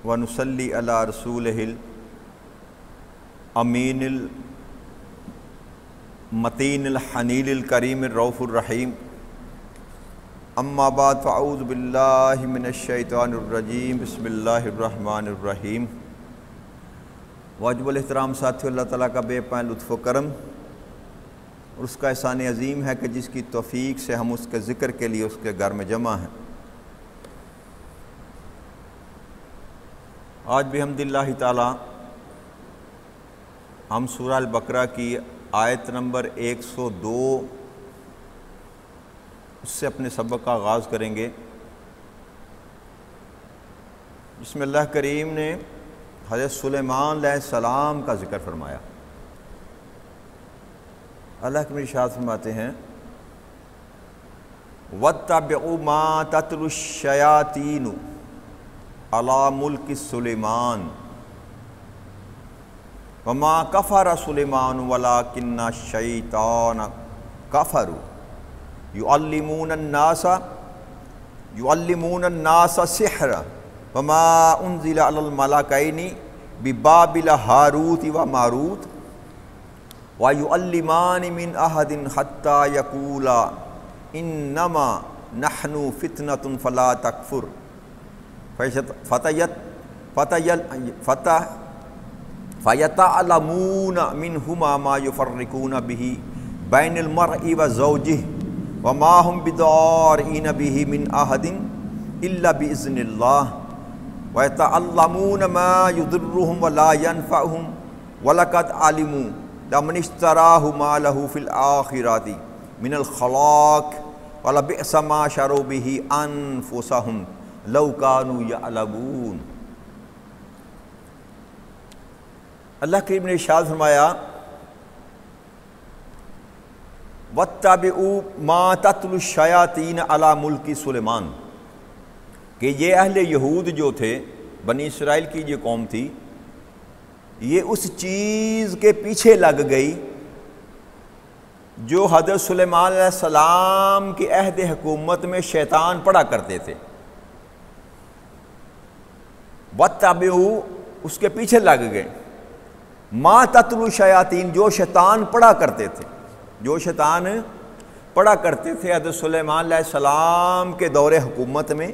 ونصلی علی رسولہ الامین المتین الحنین الکریم الرؤوف الرحیم اما بعد فاعوذ باللہ من الشیطان الرجیم بسم اللہ الرحمن الرحیم۔ واجب الاحترام ساتھیو، اللہ تعالیٰ کا بے پناہ لطف و کرم اور اس کا احسان عظیم ہے کہ جس کی توفیق سے ہم اس کے ذکر کے لیے اس کے گھر میں جمع ہیں۔ آج بحمد اللہ تعالیٰ ہم سورہ البقرہ کی آیت نمبر 102 اس سے اپنے سبق کا آغاز کریں گے، جس میں اللہ کریم نے حضرت سلیمان علیہ السلام کا ذکر فرمایا۔ اللہ کے ارشاد فرماتے ہیں وَاتَّبِعُوا مَا تَتْلُو الشَّيَاطِينُ عَلَى مُلْكِ سُلَيْمَانَ وَمَا كَفَرَ سُلَيْمَانُ وَلَكِنَّ الشَّيْطَانَ كَفَرُوا يُعَلِّمُونَ النَّاسَ السِّحْرَ وَمَا أُنزِلَ عَلَى الْمَلَكَيْنِ بِبَابِلَ هَارُوتَ وَمَارُوتَ وَيُعَلِّمَانِ مِنْ أَحَدٍ حَتَّى يَقُولَا إِنَّمَا نَحْنُ فِتْنَةٌ فَلَا تَكْفُرْ فَيَتَعْلَمُونَ مِنْهُمَا مَا يُفَرِّقُونَ بِهِ بَيْنَ الْمَرْءِ وَزَوْجِهِ وَمَا هُمْ بِضَارِّينَ بِهِ مِنْ أَحَدٍ إِلَّا بِإِذْنِ اللَّهِ وَيَتَعَلَّمُونَ مَا يُضِرُّهُمْ وَلَا يَنْفَعُهُمْ وَلَقَدْ عَلِمُوا لَمَنِ اشْتَرَاهُ مَا لَهُ فِي الْآخِرَةِ مِنَ الْخَلَاقِ وَلَبِئْسَ مَا شَرَوْا بِهِ أَنفُسَهُمْ لَوْ كَانُوا يَعْلَمُونَ۔ اللہ کریم نے ارشاد فرمایا وَاتَّبِعُوا مَا تَتْلُو الشَّيَاطِينُ عَلَى مُلْكِ سُلَيْمَانَ، کہ یہ اہل یہود جو تھے، بنی اسرائیل کی جو قوم تھی، یہ اس چیز کے پیچھے لگ گئی جو حضرت سلیمان علیہ السلام کے عہد حکومت میں شیطان پڑھا کرتے تھے۔ وَاتَّبِعُوا، اس کے پیچھے لگ گئے، مَا تَتْلُو الشَّيَاطِينُ، جو شیطان پڑھا کرتے تھے، جو شیطان پڑھا کرتے تھے حضرت سلیمان علیہ السلام کے دور حکومت میں،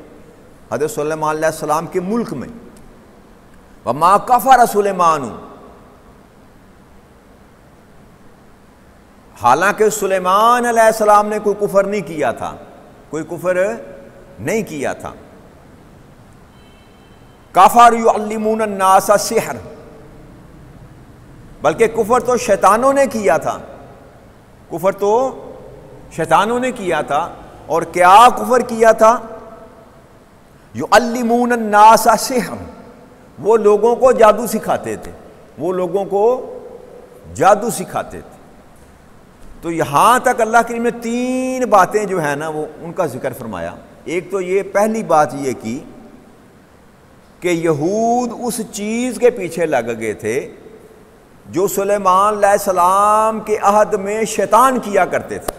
حضرت سلیمان علیہ السلام کے ملک میں۔ وَمَا كَفَرَ سُلَيْمَانُ، حالانکہ سلیمان علیہ السلام نے کوئی کفر نہیں کیا تھا، کوئی کفر نہیں کیا تھا۔ کَفَرُوا يُعَلِّمُونَ النَّاسَ السِّحْرَ، بلکہ کفر تو شیطانوں نے کیا تھا، کفر تو شیطانوں نے کیا تھا۔ اور کیا کفر کیا تھا؟ يُعَلِّمُونَ النَّاسَ السِّحْرَ، وہ لوگوں کو جادو سکھاتے تھے، وہ لوگوں کو جادو سکھاتے تھے۔ تو یہاں تک اللہ کریم نے 3 باتیں جو ہیں نا وہ ان کا ذکر فرمایا۔ ایک تو یہ پہلی بات یہ کی کہ یہود اس چیز کے پیچھے لگ گئے تھے جو سلیمان علیہ السلام کے عہد میں شیطان کیا کرتے تھے۔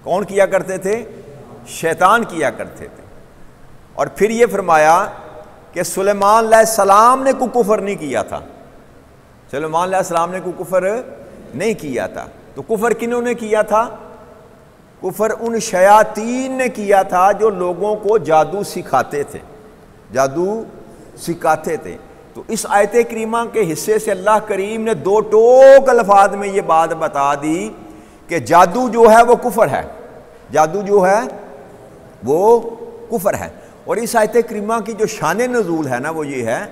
کون کیا کرتے تھے؟ شیطان کیا کرتے تھے۔ اور پھر یہ فرمایا کہ سلیمان علیہ السلام نے کوئی کفر نہیں کیا تھا، سلیمان علیہ السلام نے کوئی کفر نہیں کیا تھا۔ تو کفر کنہوں نے کیا تھا؟ کفر ان شیاطین نے کیا تھا جو لوگوں کو جادو سکھاتے تھے، جادو سکھاتے تھے۔ تو اس آیت کریمہ کے حصے سے اللہ کریم نے 2 ٹوک الفاظ میں یہ بات بتا دی کہ جادو جو ہے وہ کفر ہے، جادو جو ہے وہ کفر ہے۔ اور اس آیت کریمہ کی جو شان نزول ہے نا وہ یہ ہے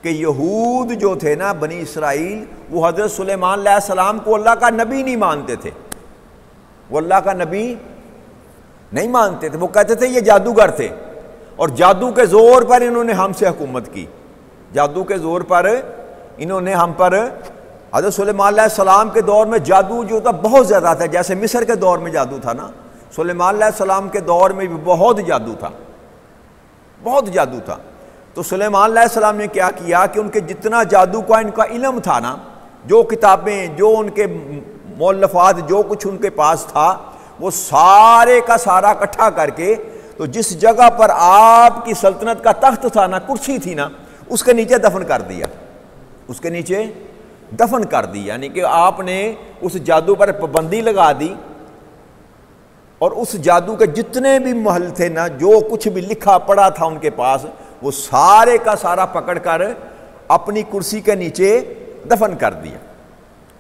کہ یہود جو تھے نا، بنی اسرائیل، وہ حضرت سلیمان علیہ السلام کو اللہ کا نبی نہیں مانتے تھے، وہ اللہ کا نبی نہیں مانتے تھے، وہ کہتے تھے یہ جادوگر تھے، اور جادو کے زور پر انہوں نے ہم سے حکومت کی، جادو کے زور پر انہوں نے ہم پر۔ حضرت سلیمان علیہ السلام کے دور میں جادو جو تھا بہت زیادہ تھا، جیسے مصر کے دور میں جادو تھا نا، سلیمان علیہ السلام کے دور میں بھی بہت جادو تھا، بہت جادو تھا۔ تو سلیمان علیہ السلام نے کیا کیا کہ ان کے جتنا جادو کا ان کا علم تھا نا، جو کتابیں، جو ان کے مؤلفات، جو کچھ ان کے پاس تھا، وہ سارے کا سارا اکٹھا کر کے تو جس جگہ پر آپ کی سلطنت کا تخت تھا نا، کرسی تھی نا، اس کے نیچے دفن کر دیا، اس کے نیچے دفن کر دی، یعنی کہ آپ نے اس جادو پر پابندی لگا دی، اور اس جادو کے جتنے بھی محل تھے نا، جو کچھ بھی لکھا پڑا تھا ان کے پاس، وہ سارے کا سارا پکڑ کر اپنی کرسی کے نیچے دفن کر دیا۔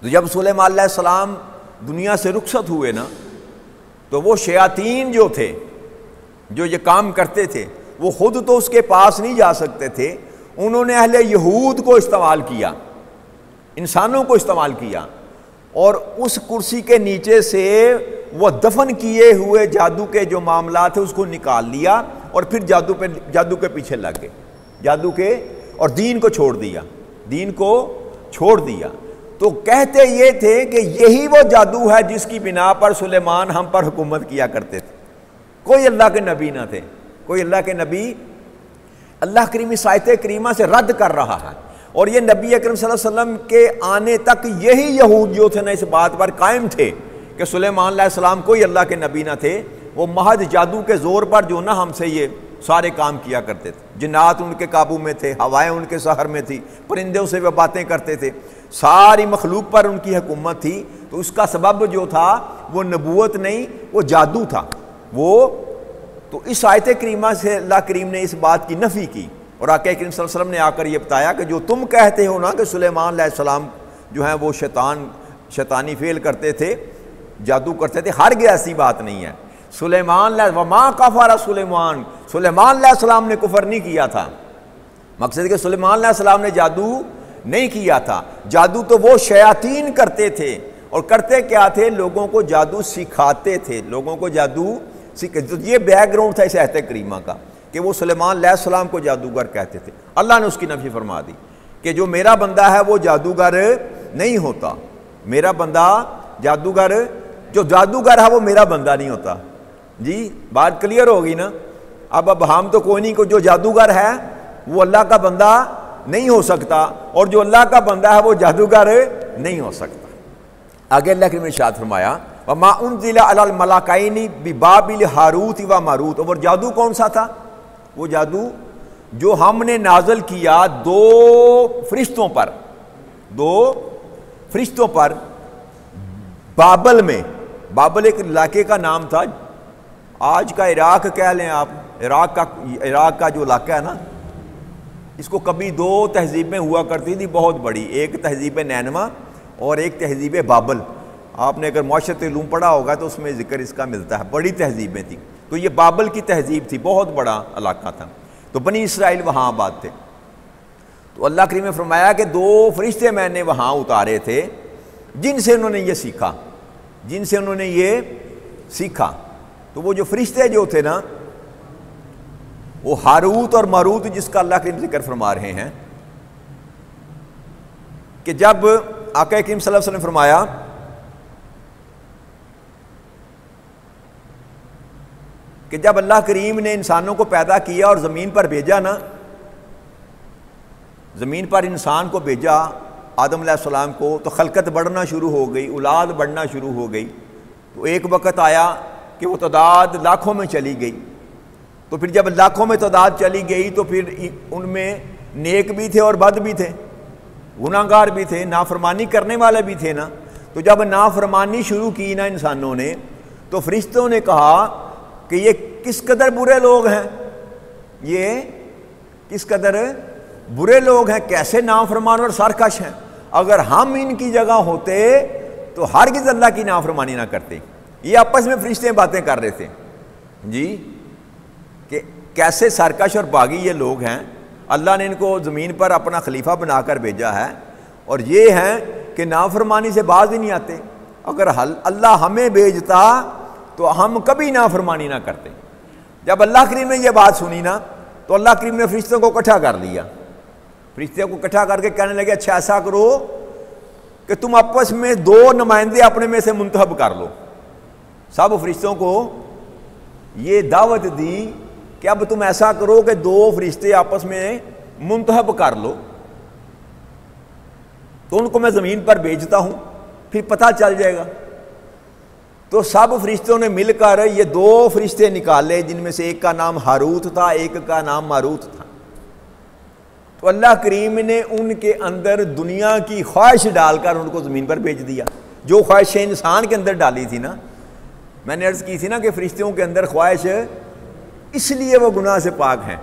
تو جب سلیمان علیہ السلام دنیا سے رخصت ہوئے نا، تو وہ شیاطین جو تھے جو یہ کام کرتے تھے، وہ خود تو اس کے پاس نہیں جا سکتے تھے، انہوں نے اہل یہود کو استعمال کیا، انسانوں کو استعمال کیا، اور اس کرسی کے نیچے سے وہ دفن کیے ہوئے جادو کے جو معاملات ہیں اس کو نکال لیا، اور پھر جادو کے پیچھے لگ گئے، جادو کے، اور دین کو چھوڑ دیا، دین کو چھوڑ دیا۔ تو کہتے یہ تھے کہ یہی وہ جادو ہے جس کی بنا پر سلیمان ہم پر حکومت کیا کرتے تھے۔ کوئی اللہ کے نبی نہ تھے، کوئی اللہ کے نبی، اللہ کریم اس آیت کریمہ سے رد کر رہا ہے، اور یہ نبی اکرم صلی اللہ علیہ وسلم کے آنے تک یہی یہود جو تھے نا اس بات پر قائم تھے کہ سلیمان علیہ السلام کوئی اللہ کے نبی نہ تھے، وہ محض جادو کے زور پر جو نا ہم سے یہ سارے کام کیا کرتے تھے۔ جنات ان کے قابو میں تھے، ہوائیں ان کے سحر میں تھی، پرندوں سے وہ باتیں کرتے تھے، ساری مخلوق پر ان کی حکومت تھی۔ تو اس کا سبب جو تھا وہ نبوت نہیں، وہ جادو تھا وہ۔ تو اس آیت کریمہ سے اللہ کریم نے اس بات کی نفی کی، اور آقا کریم صلی اللہ علیہ وسلم نے آ کر یہ بتایا کہ جو تم کہتے ہو نا کہ سلیمان علیہ السلام جو ہیں وہ شیطانی فعل کرتے تھے، جادو کرتے تھے، ہرگز ایسی بات نہیں ہے۔ سلیمان وما کفر سلیمان، سلیمان علیہ السلام نے کفر نہیں کیا تھا، مقصد کہ سلیمان علیہ السلام نے جادو نہیں کیا تھا، جادو تو وہ شیاطین کرتے تھے، اور کرتے کیا تھے؟ لوگوں کو جادو سکھاتے تھے، لوگوں کو جادو یہ بیک گراؤنڈ تھا اس آیت کریمہ کا کہ وہ سلیمان علیہ السلام کو جادوگر کہتے تھے۔ اللہ نے اس کی نفی فرما دی کہ جو میرا بندہ ہے وہ جادوگر نہیں ہوتا، میرا بندہ جادوگر، جو جادوگر ہے وہ میرا بندہ نہیں ہوتا۔ جی بات کلیئر ہوگی نا؟ اب ہم تو کوئی نہیں، کو جو جادوگر ہے وہ اللہ کا بندہ نہیں ہو سکتا، اور جو اللہ کا بندہ ہے وہ جادوگر نہیں ہو سکتا۔ آگے اللہ نے ارشاد فرمایا وَمَا أُنزِلَ عَلَى الْمَلَكَيْنِ بِبَابِلِ ہاروت و ماروت، اور جادو کون سا تھا؟ وہ جادو جو ہم نے نازل کیا دو فرشتوں پر بابل میں۔ بابل ایک علاقے کا نام تھا، آج کا عراق کہہ لیں آپ، عراق کا جو علاقہ ہے نا، اس کو کبھی دو تہذیبیں ہوا کرتی تھی بہت بڑی، ایک تہذیب نینوا اور ایک تہذیب بابل۔ آپ نے اگر معاشرت علوم پڑھا ہوگا تو اس میں ذکر اس کا ملتا ہے، بڑی تہذیبیں تھیں۔ تو یہ بابل کی تہذیب تھی، بہت بڑا علاقہ تھا، تو بنی اسرائیل وہاں آباد تھے۔ تو اللہ کریم نے فرمایا کہ دو فرشتے میں نے وہاں اتارے تھے جن سے انہوں نے یہ سیکھا، تو وہ جو فرشتے جو تھے نا وہ ہاروت اور ماروت، جس کا اللہ کے ذکر فرما رہے ہیں کہ جب آقا کریم صلی اللہ علیہ وسلم نے فرمایا کہ جب اللہ کریم نے انسانوں کو پیدا کیا اور زمین پر بھیجا نا، زمین پر انسان کو بھیجا، آدم علیہ السلام کو، تو خلقت بڑھنا شروع ہو گئی، اولاد بڑھنا شروع ہو گئی۔ تو ایک وقت آیا کہ وہ تعداد لاکھوں میں چلی گئی، تو پھر جب لاکھوں میں تعداد چلی گئی تو پھر ان میں نیک بھی تھے اور بد بھی تھے، گناہگار بھی تھے، نافرمانی کرنے والے بھی تھے نا۔ تو جب نافرمانی شروع کی نا انسانوں نے، تو فرشتوں نے کہا کہ یہ کس قدر برے لوگ ہیں، یہ کس قدر برے لوگ ہیں، کیسے نافرمان اور سرکش ہیں، اگر ہم ان کی جگہ ہوتے تو ہرگز اللہ کی نافرمانی نہ کرتے۔ یہ آپس میں فرشتے باتیں کر رہے تھے جی کہ کیسے سرکش اور باغی یہ لوگ ہیں، اللہ نے ان کو زمین پر اپنا خلیفہ بنا کر بھیجا ہے، اور یہ ہیں کہ نافرمانی سے باز ہی نہیں آتے۔ اگر اللہ ہمیں بھیجتا تو ہم کبھی نافرمانی نہ کرتے۔ جب اللہ کریم نے یہ بات سنی نا، تو اللہ کریم نے فرشتوں کو اکٹھا کر لیا، فرشتوں کو اکٹھا کر کے کہنے لگے اچھا ایسا کرو کہ تم آپس میں دو نمائندے اپنے میں سے منتخب کر لو۔ سب فرشتوں کو یہ دعوت دی کہ اب تم ایسا کرو کہ دو فرشتے آپس میں منتخب کر لو، تو ان کو میں زمین پر بھیجتا ہوں، پھر پتہ چل جائے گا۔ تو سب فرشتوں نے مل کر یہ 2 فرشتے نکالے، جن میں سے ایک کا نام ہاروت تھا، ایک کا نام ماروت تھا۔ تو اللہ کریم نے ان کے اندر دنیا کی خواہش ڈال کر ان کو زمین پر بھیج دیا، جو خواہشیں انسان کے اندر ڈالی تھی نا۔ میں نے عرض کی تھی نا کہ فرشتوں کے اندر خواہش اس لیے وہ گناہ سے پاک ہیں۔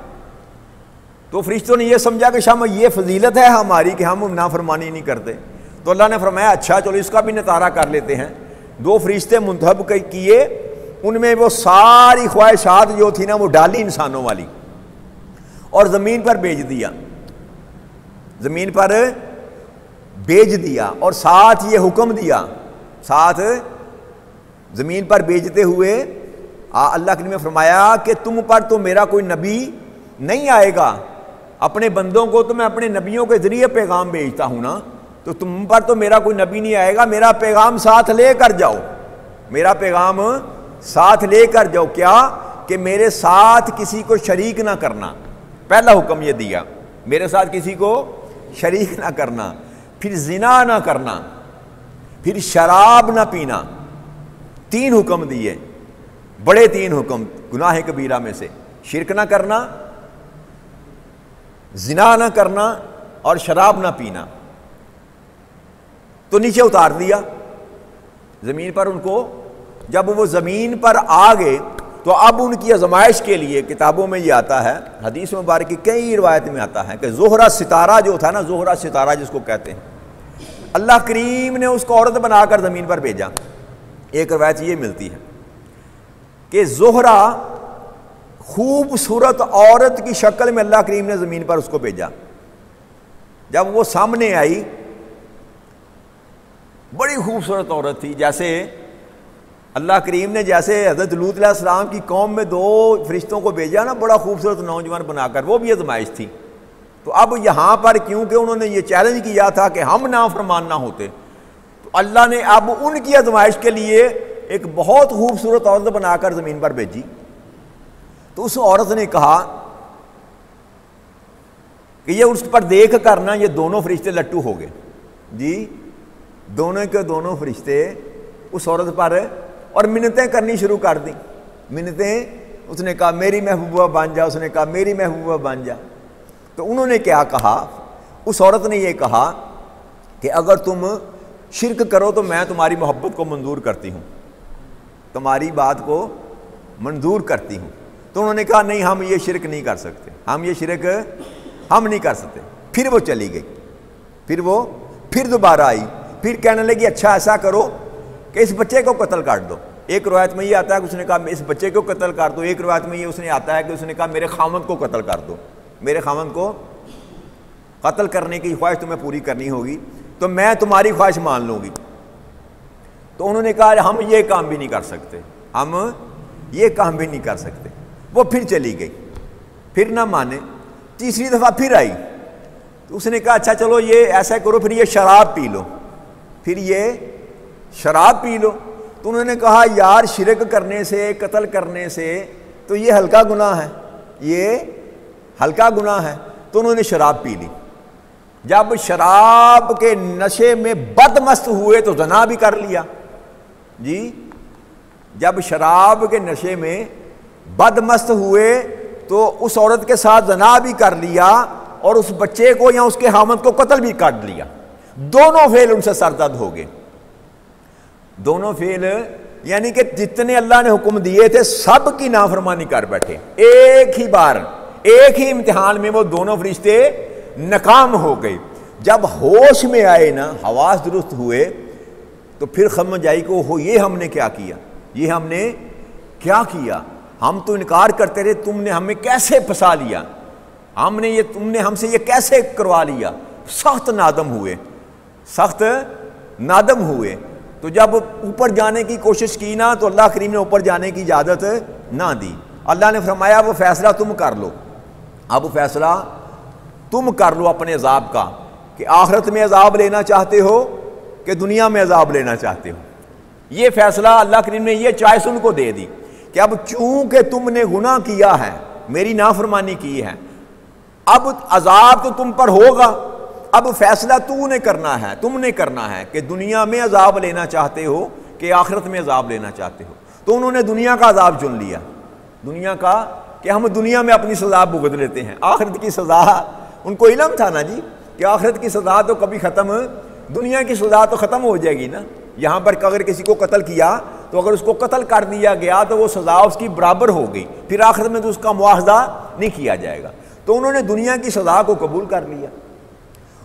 تو فرشتوں نے یہ سمجھا کہ شام یہ فضیلت ہے ہماری کہ ہم نافرمانی نہیں کرتے، تو اللہ نے فرمایا اچھا چلو اس کا بھی نطارہ کر لیتے ہیں۔ 2 فرشتے منتخب کیے، ان میں وہ ساری خواہشات جو تھی نا وہ ڈالی انسانوں والی، اور زمین پر بھیج دیا، زمین پر بھیج دیا، اور ساتھ یہ حکم دیا، ساتھ زمین پر بھیجتے ہوئے اللہ کریم نے فرمایا کہ تم پر تو میرا کوئی نبی نہیں آئے گا، اپنے بندوں کو تو میں اپنے نبیوں کے ذریعے پیغام بھیجتا ہوں نا، تو تم پر تو میرا کوئی نبی نہیں آئے گا، میرا پیغام ساتھ لے کر جاؤ، میرا پیغام ساتھ لے کر جاؤ۔ کیا کہ میرے ساتھ کسی کو شریک نہ کرنا، پہلا حکم یہ دیا، میرے ساتھ کسی کو شریک نہ کرنا، پھر زنا نہ کرنا، پھر شراب نہ پینا۔ 3 حکم دیے، بڑے 3 حکم گناہ کبیرہ میں سے، شرک نہ کرنا، زنا نہ کرنا اور شراب نہ پینا۔ تو نیچے اتار دیا زمین پر ان کو۔ جب وہ زمین پر آ گئے تو اب ان کی آزمائش کے لیے، کتابوں میں یہ آتا ہے، حدیث مبارک کی کئی روایت میں آتا ہے کہ زہرہ ستارہ جو تھا نا، زہرہ ستارہ جس کو کہتے ہیں، اللہ کریم نے اس کو عورت بنا کر زمین پر بھیجا۔ ایک روایت یہ ملتی ہے کہ زہرہ خوبصورت عورت کی شکل میں اللہ کریم نے زمین پر اس کو بھیجا۔ جب وہ سامنے آئی، بڑی خوبصورت عورت تھی، جیسے اللہ کریم نے جیسے حضرت لوط علیہ السلام کی قوم میں 2 فرشتوں کو بھیجا نا، بڑا خوبصورت نوجوان بنا کر، وہ بھی آزمائش تھی۔ تو اب یہاں پر کیونکہ انہوں نے یہ چیلنج کیا تھا کہ ہم نافرمان نہ ہوتے، تو اللہ نے اب ان کی آزمائش کے لیے ایک بہت خوبصورت عورت بنا کر زمین پر بھیجی۔ تو اس عورت نے کہا کہ یہ اس پر دیکھ کر نا یہ دونوں فرشتے لٹو ہو گئے، جی دونوں کے دونوں فرشتے اس عورت پر، اور منتیں کرنی شروع کر دیں، منتیں۔ اس نے کہا میری محبوبہ بن جا، اس نے کہا میری محبوبہ بن جا۔ تو انہوں نے کیا کہا، اس عورت نے یہ کہا کہ اگر تم شرک کرو تو میں تمہاری محبت کو منظور کرتی ہوں، تمہاری بات کو منظور کرتی ہوں۔ تو انہوں نے کہا نہیں، ہم یہ شرک نہیں کر سکتے، ہم یہ شرک ہم نہیں کر سکتے۔ پھر وہ چلی گئی، پھر دوبارہ آئی، پھر کہنے لگی اچھا ایسا کرو کہ اس بچے کو قتل کر دو۔ ایک روایت میں یہ آتا ہے کہ اس نے کہا اس بچے کو قتل کر دو، ایک روایت میں یہ اس نے آتا ہے کہ اس نے کہا میرے خاوند کو قتل کر دو، میرے خاوند کو قتل کرنے کی خواہش تمہیں پوری کرنی ہوگی تو میں تمہاری خواہش مان لوں گی۔ تو انہوں نے کہا ہم یہ کام بھی نہیں کر سکتے، ہم یہ کام بھی نہیں کر سکتے۔ وہ پھر چلی گئی، پھر نہ مانے، تیسری دفعہ پھر آئی، تو اس نے کہا اچھا چلو یہ ایسا کرو، پھر یہ شراب پی لو، پھر یہ شراب پی لو۔ تو انہوں نے کہا یار شرک کرنے سے، قتل کرنے سے تو یہ ہلکا گناہ ہے، یہ ہلکا گناہ ہے۔ تو انہوں نے شراب پی لی۔ جب شراب کے نشے میں بدمست ہوئے تو زنا بھی کر لیا، جی جب شراب کے نشے میں بدمست ہوئے تو اس عورت کے ساتھ زنا بھی کر لیا، اور اس بچے کو یا اس کے خاوند کو قتل بھی کر لیا۔ دونوں فعل ان سے سرزد ہو گئے، دونوں فعل یعنی کہ جتنے اللہ نے حکم دیے تھے سب کی نافرمانی کر بیٹھے۔ ایک ہی بار، ایک ہی امتحان میں وہ دونوں فرشتے ناکام ہو گئے۔ جب ہوش میں آئے نا، حواس درست ہوئے، تو پھر سمجھ آئی کہ وہ یہ ہم نے کیا کیا، یہ ہم نے کیا کیا، ہم تو انکار کرتے رہے، تم نے ہمیں کیسے پھنسا لیا، تم نے ہم سے یہ کیسے کروا لیا۔ سخت نادم ہوئے، سخت نادم ہوئے۔ تو جب اوپر جانے کی کوشش کی نا تو اللہ کریم نے اوپر جانے کی اجازت نہ دی۔ اللہ نے فرمایا وہ فیصلہ تم کر لو، اب فیصلہ تم کر لو اپنے عذاب کا، کہ آخرت میں عذاب لینا چاہتے ہو کہ دنیا میں عذاب لینا چاہتے ہو۔ یہ فیصلہ اللہ کریم نے یہ چوائس ان کو دے دی کہ اب چونکہ تم نے گناہ کیا ہے، میری نافرمانی کی ہے، اب عذاب تو تم پر ہوگا، اب فیصلہ تم نے کرنا ہے کہ دنیا میں عذاب لینا چاہتے ہو کہ کہ آخرت میں عذاب لینا چاہتے ہو، تو انہوں نے دنیا کا عذاب چن لیا، دنیا کا کہ ہم دنیا میں اپنی سزا بھگت لیتے ہیں، آخرت کی سزا ان کو علم تھا نا جی کہ آخرت کی سزا تو کبھی ختم، دنیا کی سزا تو ختم ہو جائے گی نا، یہاں پر اگر کسی کو قتل کیا تو اگر اس کو قتل کر دیا گیا تو وہ سزا اس کی برابر ہو گئی، پھر آخرت میں تو اس کا مواخذہ نہیں کیا جائے گا، تو انہوں نے دنیا کی سزا کو قبول کر لیا،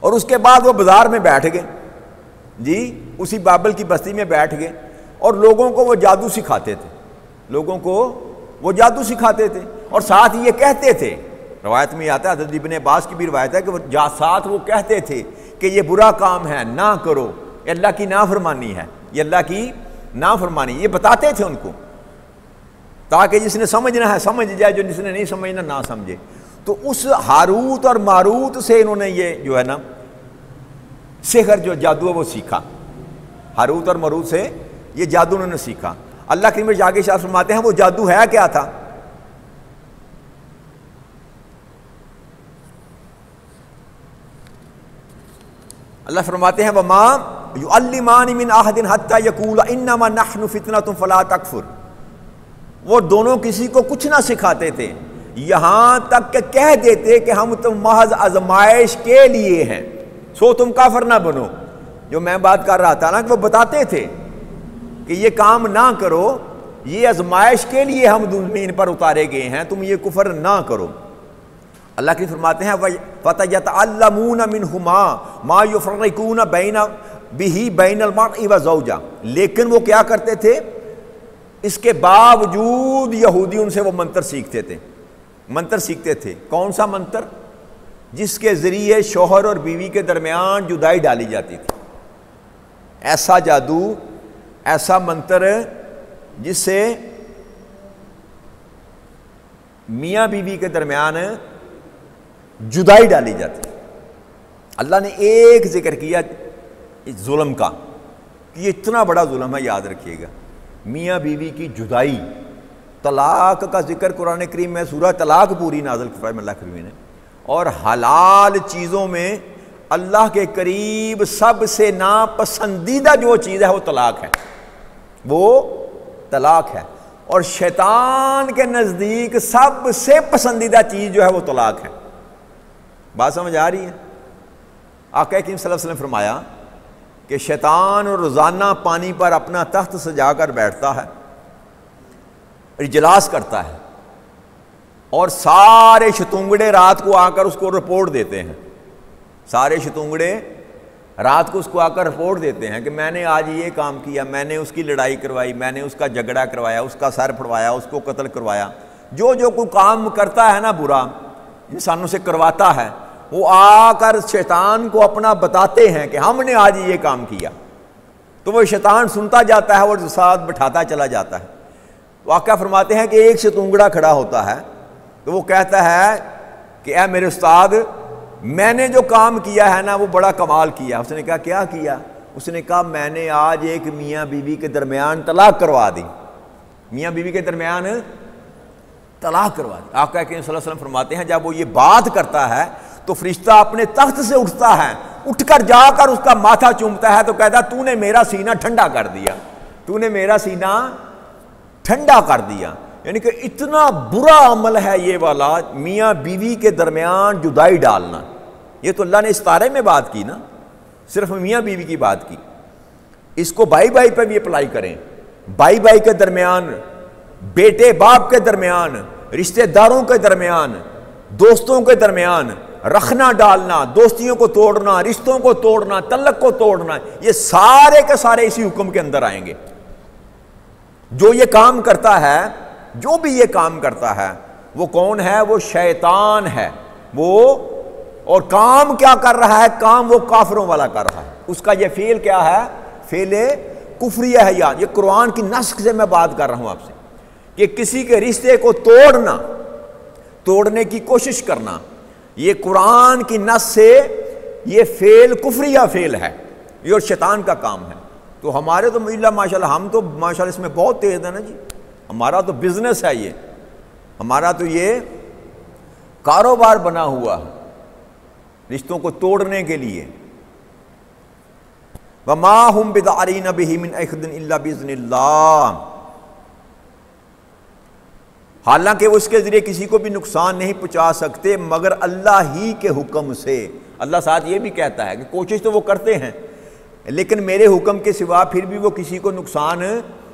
اور اس کے بعد وہ بازار میں بیٹھ گئے جی، اسی بابل کی بستی میں بیٹھ گئے، اور لوگوں کو وہ جادو سکھاتے تھے، لوگوں کو وہ جادو سکھاتے تھے، اور ساتھ یہ کہتے تھے، روایت میں آتا ہے، حضرت ابن عباس کی بھی روایت ہے کہ ساتھ وہ کہتے تھے کہ یہ برا کام ہے نہ کرو، یہ اللہ کی نافرمانی ہے، یہ اللہ کی نافرمانی، یہ بتاتے تھے ان کو، تاکہ جس نے سمجھنا ہے سمجھ جائے، جو جس نے نہیں سمجھنا نہ سمجھے۔ تو اس ہاروت اور ماروت سے انہوں نے یہ جو ہے نا سحر، جو جادو ہے وہ سیکھا، ہاروت اور ماروت سے یہ جادو انہوں نے سیکھا۔ اللہ کریم آگے شاہ فرماتے ہیں وہ جادو ہے کیا تھا؟ اللہ فرماتے ہیں وَمَا يُعَلِّمَانِ مِنْ أَحَدٍ حَتَّى يَقُولَ إِنَّمَا نَحْنُ فِتْنَةٌ فَلَا تَكْفُرْ، وہ دونوں کسی کو کچھ نہ سکھاتے تھے یہاں تک کہ کہہ دیتے کہ ہم تم محض آزمائش کے لیے ہیں، سو تم کافر نہ بنو۔ جو میں بات کر رہا تھا نا کہ وہ بتاتے تھے کہ یہ کام نہ کرو، یہ آزمائش کے لیے ہم زمین پر اتارے گئے ہیں، تم یہ کفر نہ کرو۔ اللہ کی فرماتے ہیں فَتَيَتَعَلَّمُونَ مِنْهُمَا مَا يُفَرِّقُونَ بِهِ بَيْنَ الْمَرْءِ وَزَوْجِهِ، لیکن وہ کیا کرتے تھے، اس کے باوجود یہودی ان سے وہ منتر سیکھتے تھے، منتر سیکھتے تھے۔ کون سا منتر؟ جس کے ذریعے شوہر اور بیوی کے درمیان جدائی ڈالی جاتی تھی، ایسا جادو، ایسا منتر جس سے میاں بیوی کے درمیان جدائی ڈالی جاتی۔ اللہ نے ایک ذکر کیا ظلم کا کہ یہ اتنا بڑا ظلم ہے، یاد رکھیے گا، میاں بیوی کی جدائی۔ طلاق کا ذکر قرآن کریم میں سورہ طلاق پوری نازل فرمایا اللہ کریم نے، اور حلال چیزوں میں اللہ کے قریب سب سے ناپسندیدہ جو چیز ہے وہ طلاق ہے، وہ طلاق ہے، اور شیطان کے نزدیک سب سے پسندیدہ چیز جو ہے وہ طلاق ہے۔ بات سمجھ آ رہی ہے؟ آقا کریم صلی اللہ علیہ وسلم فرمایا کہ شیطان روزانہ پانی پر اپنا تخت سجا کر بیٹھتا ہے، اجلاس کرتا ہے، اور سارے شتونگڑے رات کو آ کر اس کو رپورٹ دیتے ہیں، سارے شتونگڑے رات کو اس کو آ کر رپورٹ دیتے ہیں کہ میں نے آج یہ کام کیا، میں نے اس کی لڑائی کروائی، میں نے اس کا جھگڑا کروایا، اس کا سر پھڑوایا، اس کو قتل کروایا، جو کوئی کام کرتا ہے نا برا انسانوں سے کرواتا ہے، وہ آ کر شیطان کو اپنا بتاتے ہیں کہ ہم نے آج یہ کام کیا، تو وہ شیطان سنتا جاتا ہے اور ساتھ بٹھاتا چلا جاتا ہے۔ تو آقا فرماتے ہیں کہ ایک شتونگڑا کھڑا ہوتا ہے تو وہ کہتا ہے کہ اے میرے استاد، میں نے جو کام کیا ہے نا وہ بڑا کمال کیا۔ اس نے کہا کیا کیا؟ اس نے کہا میں نے آج ایک میاں بیوی کے درمیان طلاق کروا دی، میاں بیوی کے درمیان طلاق کروا دی۔ آقا کریم صلی اللہ علیہ وسلم فرماتے ہیں جب وہ یہ بات کرتا ہے تو فرشتہ اپنے تخت سے اٹھتا ہے، اٹھ کر جا کر اس کا ماتھا چومتا ہے تو کہتا ہے تو نے میرا سینہ ٹھنڈا کر دیا، تو نے میرا سینہ ٹھنڈا کر دیا۔ یعنی کہ اتنا برا عمل ہے یہ والا، میاں بیوی کے درمیان جدائی ڈالنا۔ یہ تو اللہ نے استارے میں بات کی نا، صرف میاں بیوی کی بات کی، اس کو بھائی بھائی پہ بھی اپلائی کریں، بھائی بھائی کے درمیان، بیٹے باپ کے درمیان، رشتہ داروں کے درمیان، دوستوں کے درمیان رکھنا ڈالنا، دوستیوں کو توڑنا، رشتوں کو توڑنا، تعلق کو توڑنا، یہ سارے کے سارے اسی حکم کے اندر آئیں گے۔ جو یہ کام کرتا ہے، جو بھی یہ کام کرتا ہے وہ کون ہے؟ وہ شیطان ہے۔ وہ اور کام کیا کر رہا ہے؟ کام وہ کافروں والا کر رہا ہے۔ اس کا یہ فعل کیا ہے؟ فعل کفریہ ہے۔ یہ قرآن کی نسخ سے میں بات کر رہا ہوں آپ سے کہ کسی کے رشتے کو توڑنا، توڑنے کی کوشش کرنا، یہ قرآن کی نص سے یہ فعل کفریہ فعل ہے، یہ اور شیطان کا کام ہے۔ تو ہمارے تو ماشاءاللہ ہم تو ماشاءاللہ اس میں بہت تیز ہیں نا جی، ہمارا تو بزنس ہے، یہ ہمارا تو یہ کاروبار بنا ہوا ہے رشتوں کو توڑنے کے لیے۔ وما هم بضارین بہ من احد الا باذن اللہ، حالانکہ وہ اس کے ذریعے کسی کو بھی نقصان نہیں پہنچا سکتے مگر اللہ ہی کے حکم سے۔ اللہ ساتھ یہ بھی کہتا ہے کہ کوشش تو وہ کرتے ہیں لیکن میرے حکم کے سوا پھر بھی وہ کسی کو نقصان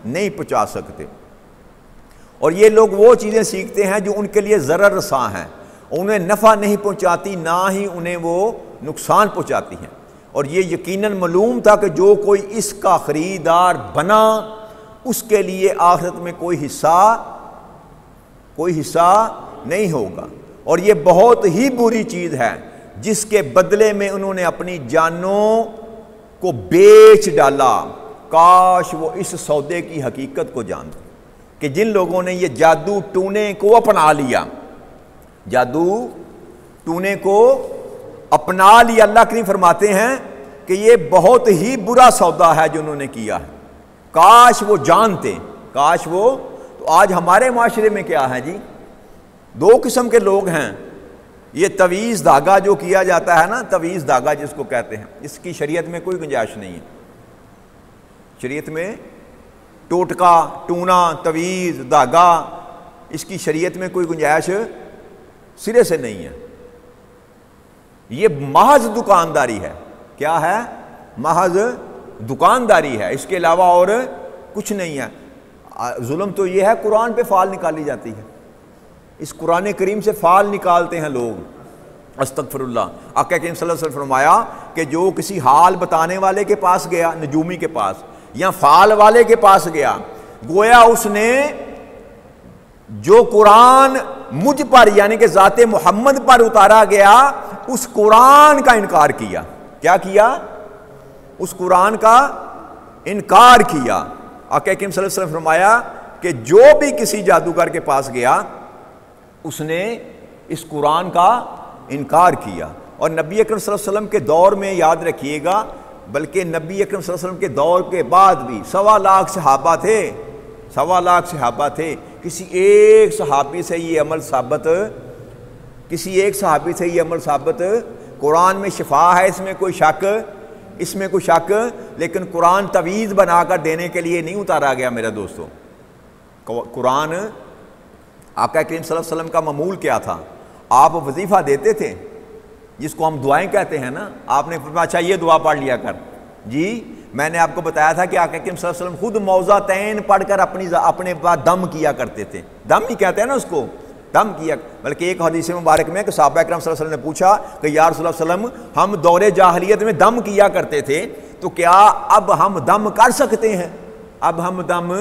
نہیں پہنچا سکتے۔ اور یہ لوگ وہ چیزیں سیکھتے ہیں جو ان کے لیے ضرر رساں ہیں، انہیں نفع نہیں پہنچاتی نہ ہی انہیں وہ نقصان پہنچاتی ہیں۔ اور یہ یقیناً معلوم تھا کہ جو کوئی اس کا خریدار بنا اس کے لیے آخرت میں کوئی حصہ نہیں ہوگا، اور یہ بہت ہی بری چیز ہے جس کے بدلے میں انہوں نے اپنی جانوں کو بیچ ڈالا۔ کاش وہ اس سودے کی حقیقت کو جانتے کہ جن لوگوں نے یہ جادو ٹونے کو اپنا لیا، جادو ٹونے کو اپنا لیا، اللہ کریم فرماتے ہیں کہ یہ بہت ہی برا سودا ہے جو انہوں نے کیا ہے۔ کاش وہ جانتے، کاش وہ۔ تو آج ہمارے معاشرے میں کیا ہے جی، دو قسم کے لوگ ہیں۔ یہ تویز دھاگا جو کیا جاتا ہے نا، تویز دھاگا جس کو کہتے ہیں، اس کی شریعت میں کوئی گنجائش نہیں ہے۔ شریعت میں ٹوٹکا، ٹونا، تویز، دھاگا، اس کی شریعت میں کوئی گنجائش سرے سے نہیں ہے۔ یہ محض دکانداری ہے۔ کیا ہے؟ محض دکانداری ہے، اس کے علاوہ اور کچھ نہیں ہے۔ ظلم تو یہ ہے قرآن پہ فال نکالی جاتی ہے، اس قرآن کریم سے فال نکالتے ہیں لوگ، استغفر اللہ۔ آقا کریم صلی اللہ علیہ وسلم فرمایا کہ جو کسی حال بتانے والے کے پاس گیا، نجومی کے پاس یا فال والے کے پاس گیا، گویا اس نے جو قرآن مجھ پر یعنی کہ ذات محمد پر اتارا گیا اس قرآن کا انکار کیا۔ کیا کیا؟ اس قرآن کا انکار کیا۔ آقا کریم صلی اللہ علیہ وسلم فرمایا کہ جو بھی کسی جادوگر کے پاس گیا اس نے اس قرآن کا انکار کیا۔ اور نبی اکرم صلی اللہ علیہ وسلم کے دور میں یاد رکھیے گا، بلکہ نبی اکرم صلی اللہ علیہ وسلم کے دور کے بعد بھی 1.25 لاکھ صحابہ تھے، 1.25 لاکھ صحابہ تھے۔ کسی ایک صحابی سے یہ عمل ثابت قرآن میں شفا ہے، اس میں کوئی شک، لیکن قرآن تویز بنا کر دینے کے لیے نہیں اتارا گیا میرے دوستو۔ قرآن آقا کریم صلی اللہ علیہ وسلم کا معمول کیا تھا؟ آپ وظیفہ دیتے تھے جس کو ہم دعائیں کہتے ہیں نا، آپ نے فرمایا اچھا یہ دعا پڑھ لیا کر جی۔ میں نے آپ کو بتایا تھا کہ آقا کریم صلی اللہ علیہ وسلم خود موضعتین پڑھ کر اپنے بعد دم کیا کرتے تھے۔ دم ہی کہتے ہیں نا اس کو، دم کیا۔ بلکہ ایک حدیث مبارک میں کہ صحابہ اکرام صلی اللہ علیہ وسلم نے پوچھا کہ یا رسول اللہ صلی اللہ علیہ وسلم ہم دور جاہلیت میں دم کیا کرتے تھے تو کیا اب ہم دم کر سکتے ہیں؟ اب ہم دم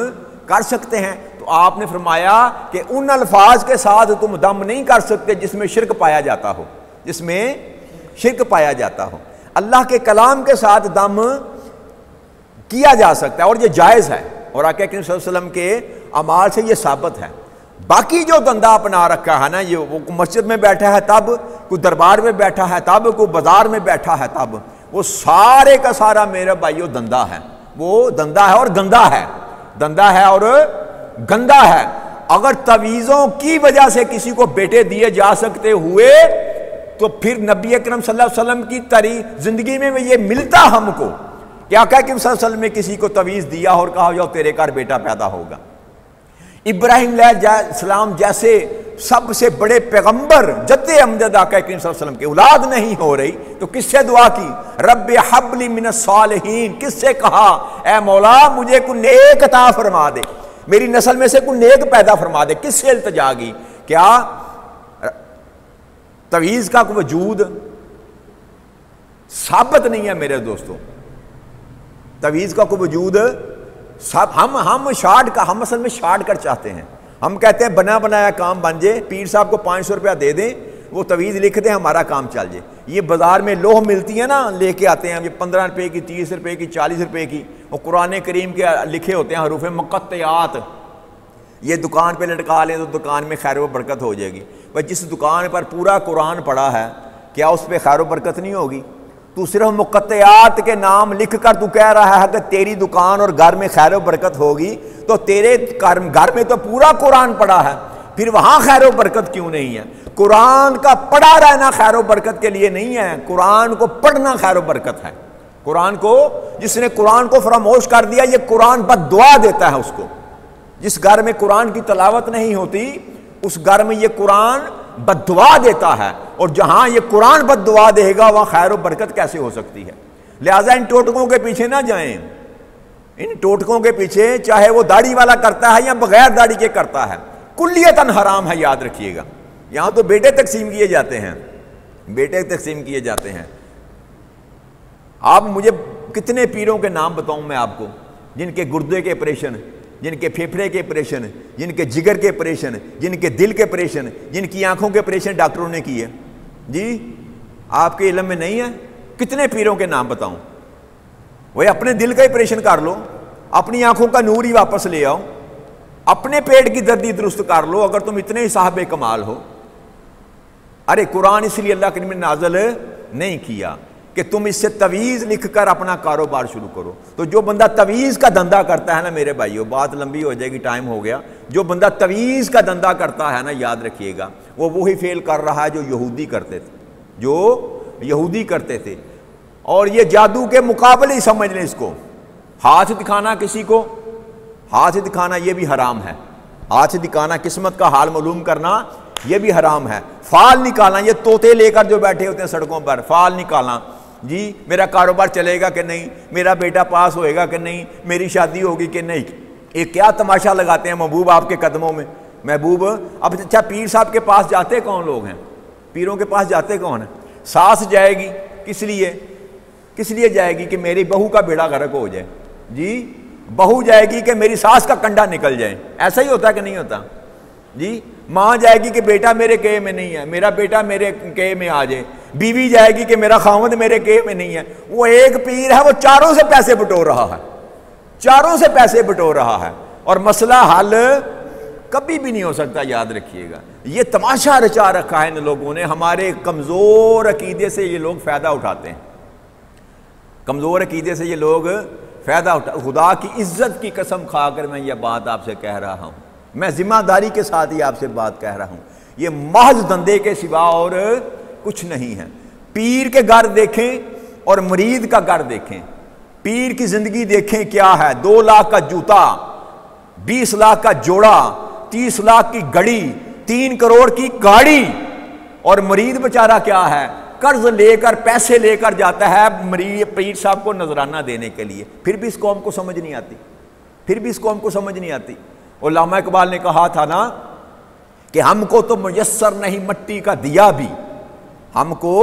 کر سکتے ہیں؟ تو آپ نے فرمایا کہ ان الفاظ کے ساتھ تم دم نہیں کر سکتے جس میں شرک پایا جاتا ہو، جس میں شرک پایا جاتا ہو۔ اللہ کے کلام کے ساتھ دم کیا جا سکتا ہے اور یہ جائز ہے، اور آقا کریم صلی اللہ علیہ وسلم کے اعمال سے یہ ثابت ہے۔ باقی جو دندہ اپنا رکھا ہے نا، یہ وہ مسجد میں بیٹھا ہے تب، کوئی دربار میں بیٹھا ہے تب، کوئی بازار میں بیٹھا ہے تب، وہ سارے کا سارا میرے بھائیو دندہ ہے۔ وہ دندہ ہے اور گندا ہے، دندہ ہے اور گندا ہے۔ اگر تویزوں کی وجہ سے کسی کو بیٹے دیے جا سکتے ہوئے تو پھر نبی اکرم صلی اللہ علیہ وسلم کی زندگی میں یہ ملتا ہم کو کہ آقا اکرم صلی اللہ علیہ وسلم نے کسی کو تویز دیا اور کہا جاؤ تیرے گھر بیٹا پیدا ہوگا۔ ابراہیم علیہ السلام جیسے سب سے بڑے پیغمبر جد امجد آقا کریم صلی اللہ علیہ وسلم کی اولاد نہیں ہو رہی تو کس سے دعا کی؟ رب حب لی من الصالحین۔ کس سے کہا؟ اے مولا مجھے کوئی نیک عطا فرما دے، میری نسل میں سے کوئی نیک پیدا فرما دے۔ کس سے التجا کی؟ کیا تویز کا کوئی وجود ثابت نہیں ہے میرے دوستوں؟ تویز کا کوئی وجود ہم اصل میں شارٹ کٹ چاہتے ہیں۔ ہم کہتے ہیں بنا بنایا کام بن جائے، پیر صاحب کو 500 روپیہ دے دیں، وہ تویز لکھ دیں، ہمارا کام چل جائے۔ یہ بازار میں لوح ملتی ہے نا، لے کے آتے ہیں، یہ 15 روپے کی، 30 روپے کی، 40 روپے کی، وہ قرآن کریم کے لکھے ہوتے ہیں حروف مقطعات، یہ دکان پہ لٹکا لیں تو دکان میں خیر و برکت ہو جائے گی۔ بھائی جس دکان پر پورا قرآن پڑا ہے کیا اس پہ خیر و برکت نہیں ہوگی؟ تو صرف مقطعات کے نام لکھ کر تو کہہ رہا ہے کہ تیری دکان اور گھر میں خیر و برکت ہوگی، تو تیرے گھر میں تو پورا قرآن پڑا ہے، پھر وہاں خیر و برکت کیوں نہیں ہے؟ قرآن کا پڑھا رہنا خیر و برکت کے لیے نہیں ہے، قرآن کو پڑھنا خیر و برکت ہے۔ قرآن کو، جس نے قرآن کو فراموش کر دیا یہ قرآن بد دعا دیتا ہے اس کو۔ جس گھر میں قرآن کی تلاوت نہیں ہوتی اس گھر میں یہ قرآن بد دعا دیتا ہے، اور جہاں یہ قرآن بد دعا دے گا وہاں خیر و برکت کیسے ہو سکتی ہے؟ لہٰذا ان ٹوٹکوں کے پیچھے نہ جائیں، ان ٹوٹکوں کے پیچھے، چاہے وہ داڑھی والا کرتا ہے یا بغیر داڑھی کے کرتا ہے، کلیتاً حرام ہے، یاد رکھیے گا۔ یہاں تو بیٹے تقسیم کیے جاتے ہیں، بیٹے تقسیم کیے جاتے ہیں۔ آپ مجھے کتنے پیروں کے نام بتاؤں میں آپ کو، جن کے گردے کے آپریشن، جن کے پھیپھڑے کے آپریشن، جن کے جگر کے آپریشن، جن کے دل کے آپریشن، جن کی آنکھوں کے آپریشن ڈاکٹروں نے کیے؟ جی آپ کے علم میں نہیں ہے؟ کتنے پیروں کے نام بتاؤں؟ وہ اپنے دل کا آپریشن کر لو، اپنی آنکھوں کا نور ہی واپس لے آؤ، اپنے پیٹ کی دردی درست کر لو اگر تم اتنے صاحب کمال ہو۔ ارے قرآن اس لیے اللہ کریم نے نازل نہیں کیا کہ تم اس سے تویز لکھ کر اپنا کاروبار شروع کرو۔ تو جو بندہ تویز کا دھندا کرتا ہے نا میرے بھائیو، بات لمبی ہو جائے گی، ٹائم ہو گیا، جو بندہ تویز کا دھندا کرتا ہے نا، یاد رکھیے گا وہ وہی فیل کر رہا ہے جو یہودی کرتے تھے، جو یہودی کرتے تھے۔ اور یہ جادو کے مقابلے ہی سمجھ لیں اس کو۔ ہاتھ دکھانا کسی کو، ہاتھ دکھانا یہ بھی حرام ہے، ہاتھ دکھانا، قسمت کا حال معلوم کرنا یہ بھی حرام ہے۔ فال نکالنا، یہ طوطے لے کر جو بیٹھے ہوتے ہیں سڑکوں پر، فال نکالنا، جی میرا کاروبار چلے گا کہ نہیں، میرا بیٹا پاس ہوئے گا کہ نہیں، میری شادی ہوگی کہ نہیں، ایک کیا تماشا لگاتے ہیں محبوب آپ کے قدموں میں۔ محبوب اب اچھا پیر صاحب کے پاس جاتے کون لوگ ہیں؟ پیروں کے پاس جاتے کون ہیں؟ ساس جائے گی، کس لیے جائے گی؟ کہ میری بہو کا بیڑا غرق ہو جائے، جی بہو جائے گی کہ میری ساس کا کنڈا نکل جائے، ایسا ہی ہوتا کہ نہیں ہوتا؟ جی ماں جائے گی کہ بیٹا میرے قے میں نہیں ہے، میرا بیٹا میرے قے میں آ جائے، بیوی جائے گی کہ میرا خاوند میرے قے میں نہیں ہے۔ وہ ایک پیر ہے، وہ چاروں سے پیسے بٹور رہا ہے، چاروں سے پیسے بٹور رہا ہے، اور مسئلہ حل کبھی بھی نہیں ہو سکتا، یاد رکھیے گا۔ یہ تماشا رچا رکھا ہے ان لوگوں نے، ہمارے کمزور عقیدے سے یہ لوگ فائدہ اٹھاتے ہیں، کمزور عقیدے سے یہ لوگ فائدہ خدا کی عزت کی قسم کھا کر میں یہ بات آپ سے کہہ رہا ہوں، میں ذمہ داری کے ساتھ ہی آپ سے بات کہہ رہا ہوں، یہ محض دندے کے سوا اور کچھ نہیں ہے۔ پیر کے گھر دیکھیں اور مرید کا گھر دیکھیں، پیر کی زندگی دیکھیں کیا ہے، 2 لاکھ کا جوتا، 20 لاکھ کا جوڑا، 30 لاکھ کی گھڑی، 3 کروڑ کی گاڑی، اور مرید بیچارہ کیا ہے، قرض لے کر پیسے لے کر جاتا ہے مرید پیر صاحب کو نذرانہ دینے کے لیے، پھر بھی اس قوم کو سمجھ نہیں آتی، پھر بھی اس قوم کو سمجھ نہیں آتی۔ علامہ اقبال نے کہا تھا نا کہ ہم کو تو میسر نہیں مٹی کا دیا بھی، ہم کو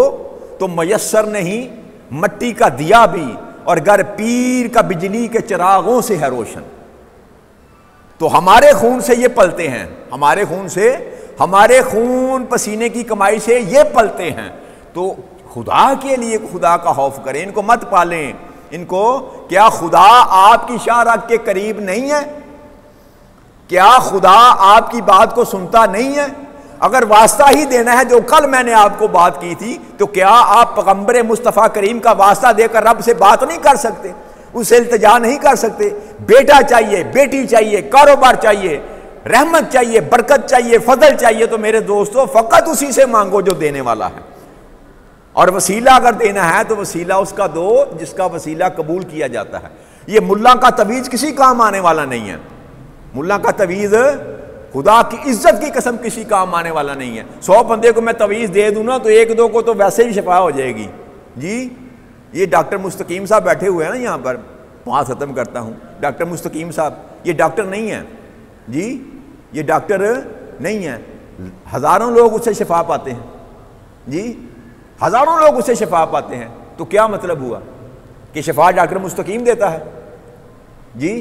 تو میسر نہیں مٹی کا دیا بھی، اور گر پیر کا بجلی کے چراغوں سے ہے روشن۔ تو ہمارے خون سے یہ پلتے ہیں، ہمارے خون سے، ہمارے خون پسینے کی کمائی سے یہ پلتے ہیں، تو خدا کے لیے خدا کا خوف کریں، ان کو مت پالیں، ان کو، کیا خدا آپ کی شارع کے قریب نہیں ہے؟ کیا خدا آپ کی بات کو سنتا نہیں ہے؟ اگر واسطہ ہی دینا ہے جو کل میں نے آپ کو بات کی تھی، تو کیا آپ پیغمبر مصطفیٰ کریم کا واسطہ دے کر رب سے بات نہیں کر سکتے، اس سے التجا نہیں کر سکتے؟ بیٹا چاہیے، بیٹی چاہیے، کاروبار چاہیے، رحمت چاہیے، برکت چاہیے، فضل چاہیے، تو میرے دوستو فقط اسی سے مانگو جو دینے والا ہے، اور وسیلہ اگر دینا ہے تو وسیلہ اس کا دو جس کا وسیلہ قبول کیا جاتا ہے۔ یہ ملا کا تویز کسی کام آنے والا نہیں ہے، ملا کا تویز خدا کی عزت کی قسم کسی کام آنے والا نہیں ہے۔ 100 بندے کو میں تویز دے دوں نا تو 1-2 کو تو ویسے ہی شفا ہو جائے گی۔ جی یہ ڈاکٹر مستقیم صاحب بیٹھے ہوئے ہیں نا یہاں پر، وہاں ختم کرتا ہوں، ڈاکٹر مستقیم صاحب یہ ڈاکٹر نہیں ہیں، جی یہ ڈاکٹر نہیں ہیں، ہزاروں لوگ اس سے شفا پاتے ہیں، جی ہزاروں لوگ اس سے شفا پاتے ہیں، تو کیا مطلب ہوا کہ شفا ڈاکٹر مستقیم دیتا ہے؟ جی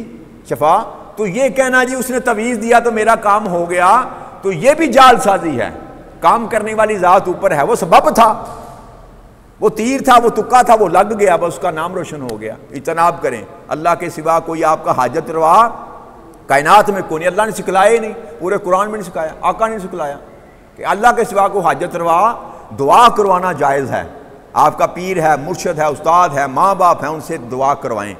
شفا تو یہ کہنا جی اس نے تویز دیا تو میرا کام ہو گیا، تو یہ بھی جال سازی ہے۔ کام کرنے والی ذات اوپر ہے، وہ سبب تھا، وہ تیر تھا، وہ تکا تھا، وہ لگ گیا، بس اس کا نام روشن ہو گیا۔ اجتناب کریں، اللہ کے سوا کوئی آپ کا حاجت روا کائنات میں کوئی نہیں، اللہ نے سکھلایا ہی نہیں، پورے قرآن میں نہیں سکھایا، آقا نے سکھلایا کہ اللہ کے سوا کو حاجت روا دعا کروانا جائز ہے۔ آپ کا پیر ہے، مرشد ہے، استاد ہے، ماں باپ ہیں، ان سے دعا کروائیں،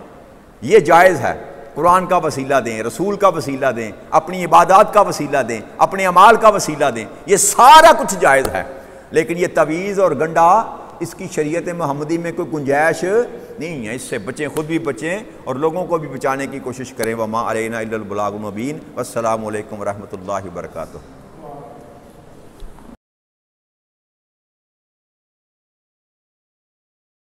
یہ جائز ہے۔ قرآن کا وسیلہ دیں، رسول کا وسیلہ دیں، اپنی عبادات کا وسیلہ دیں، اپنے اعمال کا وسیلہ دیں، یہ سارا کچھ جائز ہے۔ لیکن یہ تویز اور گنڈا اس کی شریعت محمدی میں کوئی گنجائش نہیں ہے، اس سے بچیں، خود بھی بچیں اور لوگوں کو بھی بچانے کی کوشش کریں۔ وما علینا الا البلاغ المبین۔ والسلام علیکم ورحمۃ اللہ وبرکاتہ۔